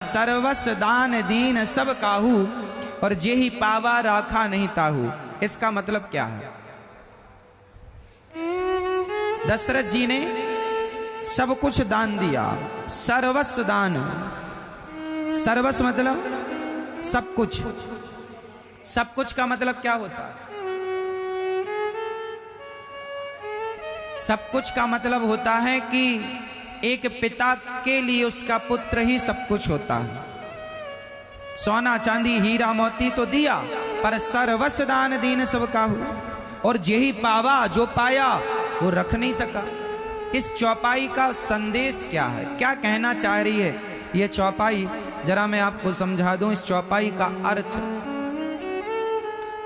सर्वस दान दीन सब काहू और जेहि पावा राखा नहीं ताहू। इसका मतलब क्या है? दशरथ जी ने सब कुछ दान दिया। सर्वस्व दान, सर्वस्व मतलब सब कुछ। सब कुछ का मतलब क्या होता है? सब कुछ का मतलब होता है कि एक पिता के लिए उसका पुत्र ही सब कुछ होता है। सोना चांदी हीरा मोती तो दिया, पर सर्वस्व दान दीन सब काहू, और जेहि पावा, जो पाया वो रख नहीं सका। इस चौपाई का संदेश क्या है? क्या कहना चाह रही है ये चौपाई? जरा मैं आपको समझा दूं इस चौपाई का अर्थ।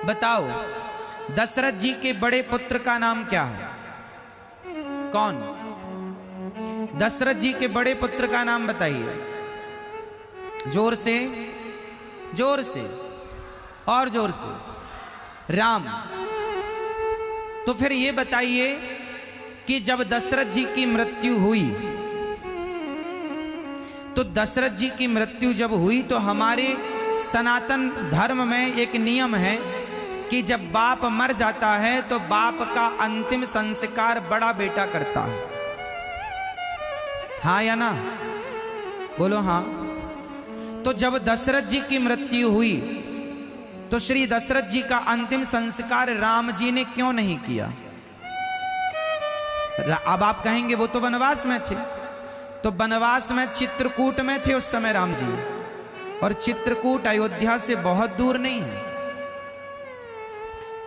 बताओ, दशरथ जी के बड़े पुत्र का नाम क्या है? कौन? दशरथ जी के बड़े पुत्र का नाम बताइए। जोर से, जोर से और जोर से। राम। तो फिर ये बताइए कि जब दशरथ जी की मृत्यु हुई, तो दशरथ जी की मृत्यु जब हुई तो हमारे सनातन धर्म में एक नियम है कि जब बाप मर जाता है तो बाप का अंतिम संस्कार बड़ा बेटा करता है। हाँ या ना? बोलो हाँ। तो जब दशरथ जी की मृत्यु हुई तो श्री दशरथ जी का अंतिम संस्कार राम जी ने क्यों नहीं किया? अब आप कहेंगे वो तो वनवास में थे। तो वनवास में चित्रकूट में थे उस समय राम जी, और चित्रकूट अयोध्या से बहुत दूर नहीं है,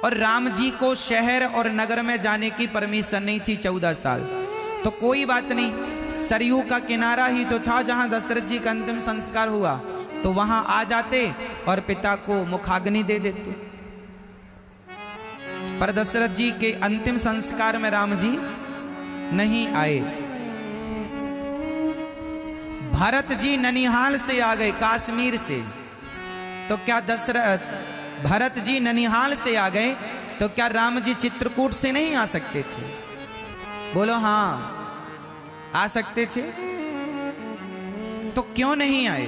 और राम जी को शहर और नगर में जाने की परमिशन नहीं थी 14 साल। तो कोई बात नहीं, सरयू का किनारा ही तो था जहां दशरथ जी का अंतिम संस्कार हुआ, तो वहां आ जाते और पिता को मुखाग्नि दे देते। पर दशरथ जी के अंतिम संस्कार में राम जी नहीं आए। भरत जी ननिहाल से आ गए, कश्मीर से। तो क्या दशरथ, भरत जी ननिहाल से आ गए, तो क्या राम जी चित्रकूट से नहीं आ सकते थे? बोलो हाँ, आ सकते थे। तो क्यों नहीं आए?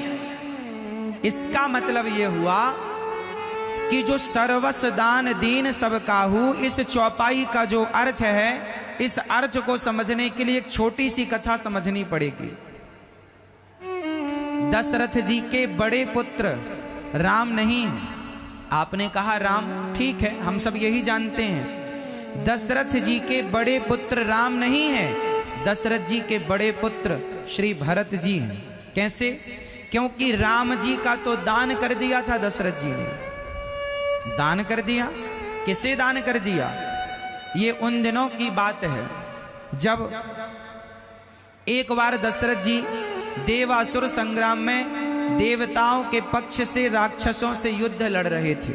इसका मतलब यह हुआ कि जो सर्वस दान दीन सब काहू, इस चौपाई का जो अर्थ है, इस अर्थ को समझने के लिए एक छोटी सी कथा समझनी पड़ेगी। दशरथ जी के बड़े पुत्र राम नहीं है। आपने कहा राम, ठीक है, हम सब यही जानते हैं। दशरथ जी के बड़े पुत्र राम नहीं है, दशरथ जी के बड़े पुत्र श्री भरत जी हैं। कैसे? क्योंकि राम जी का तो दान कर दिया था दशरथ जी ने। दान कर दिया। किसे दान कर दिया? ये उन दिनों की बात है जब एक बार दशरथ जी देवासुर संग्राम में देवताओं के पक्ष से राक्षसों से युद्ध लड़ रहे थे।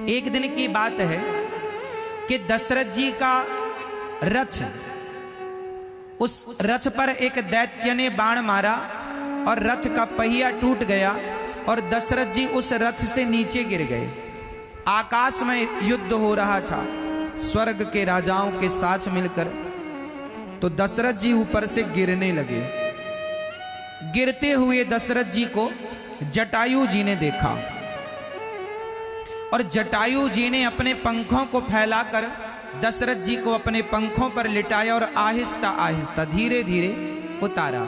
एक दिन की बात है कि दशरथ जी का रथ, उस रथ पर एक दैत्य ने बाण मारा और रथ का पहिया टूट गया और दशरथ जी उस रथ से नीचे गिर गए। आकाश में युद्ध हो रहा था स्वर्ग के राजाओं के साथ मिलकर। तो दशरथ जी ऊपर से गिरने लगे। गिरते हुए दशरथ जी को जटायु जी ने देखा, और जटायु जी ने अपने पंखों को फैलाकर दशरथ जी को अपने पंखों पर लिटाया और आहिस्ता आहिस्ता धीरे धीरे उतारा।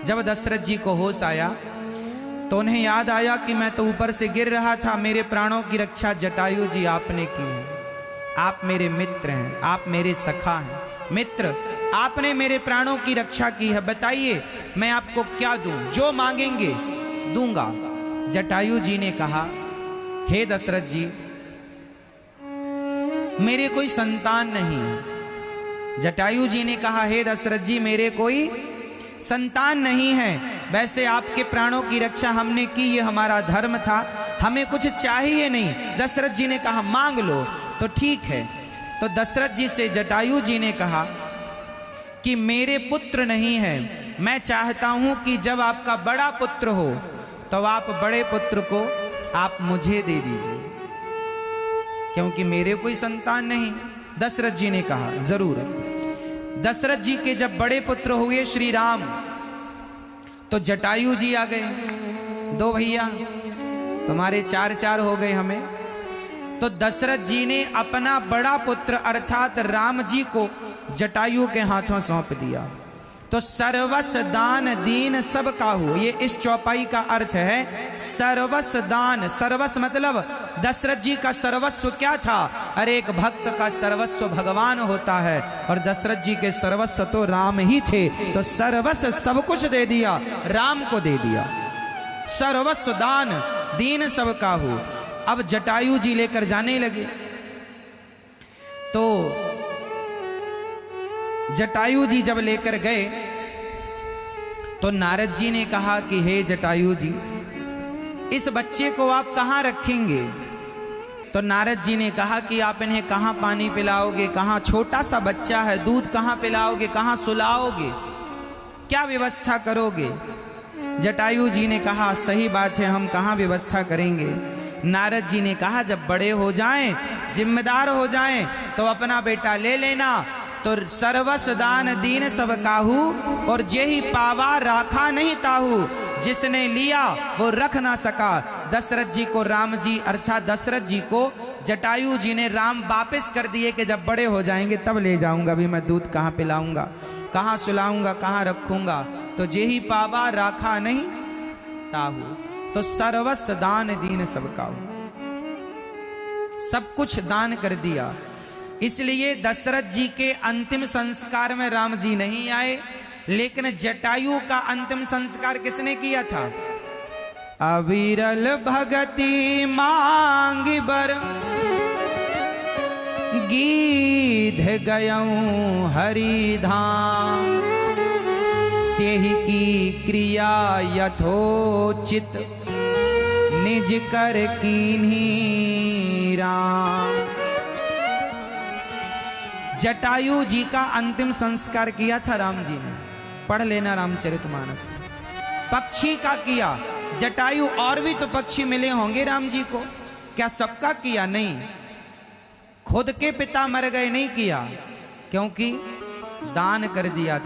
जब दशरथ जी को होश आया तो उन्हें याद आया कि मैं तो ऊपर से गिर रहा था, मेरे प्राणों की रक्षा जटायु जी आपने की है। आप मेरे मित्र हैं, आप मेरे सखा हैं। मित्र, आपने मेरे प्राणों की रक्षा की है, बताइए मैं आपको क्या दूं? जो मांगेंगे दूंगा। जटायु जी ने कहा, हे दशरथ जी, मेरे कोई संतान नहीं है। जटायु जी ने कहा, हे दशरथ जी, मेरे कोई संतान नहीं है। वैसे आपके प्राणों की रक्षा हमने की, ये हमारा धर्म था, हमें कुछ चाहिए नहीं। दशरथ जी ने कहा, मांग लो। तो ठीक है। तो दशरथ जी से जटायु जी ने कहा कि मेरे पुत्र नहीं है, मैं चाहता हूं कि जब आपका बड़ा पुत्र हो तो आप बड़े पुत्र को आप मुझे दे दीजिए, क्योंकि मेरे कोई संतान नहीं। दशरथ जी ने कहा, जरूर। दशरथ जी के जब बड़े पुत्र हुए श्री राम, तो जटायु जी आ गए, दो भैया तुम्हारे चार चार हो गए हमें। तो दशरथ जी ने अपना बड़ा पुत्र अर्थात राम जी को जटायु के हाथों सौंप दिया। तो सर्वस्व दान दीन सब काहू, ये इस चौपाई का अर्थ है। सर्वस्व दान, सर्वस्व मतलब दशरथ जी का सर्वस्व क्या था? अरे एक भक्त का सर्वस्व भगवान होता है और दशरथ जी के सर्वस्व तो राम ही थे। तो सर्वस्व सब कुछ दे दिया, राम को दे दिया। सर्वस्व दान दीन सब काहू। अब जटायु जी लेकर जाने लगे। तो जटायु जी जब लेकर गए तो नारद जी ने कहा कि हे जटायु जी, इस बच्चे को आप कहां रखेंगे? तो नारद जी ने कहा कि आप इन्हें कहां पानी पिलाओगे, कहां, छोटा सा बच्चा है, दूध कहां पिलाओगे, कहां सुलाओगे, क्या व्यवस्था करोगे? जटायु जी ने कहा सही बात है, हम कहां व्यवस्था करेंगे। नारद जी ने कहा जब बड़े हो जाएं, जिम्मेदार हो जाएं, तो अपना बेटा ले लेना। तो सर्वस्व दान दीन सब काहू, और जेहि पावा राखा नहीं ताहू, जिसने लिया वो रख ना सका। दशरथ जी को राम जी अर्थात दशरथ जी को जटायु जी ने राम वापस कर दिए कि जब बड़े हो जाएंगे तब ले जाऊंगा, अभी मैं दूध कहाँ पिलाऊंगा, कहाँ सुलाऊंगा, कहाँ रखूंगा। तो जेहि पावा राखा नहीं ताहू, तो सर्वस्व दान दीन सब काहू, सब कुछ दान कर दिया। इसलिए दशरथ जी के अंतिम संस्कार में राम जी नहीं आए, लेकिन जटायु का अंतिम संस्कार किसने किया था? अविरल भगति मांग बर गीध गयऊं हरि धाम, तेहि की क्रिया यथोचित निज कर कीन्ही राम। जटायु जी का अंतिम संस्कार किया था राम जी ने, पढ़ लेना रामचरितमानस में। पक्षी का किया, जटायु और भी तो पक्षी मिले होंगे राम जी को, क्या सबका किया? नहीं, खुद के पिता मर गए नहीं किया, क्योंकि दान कर दिया था।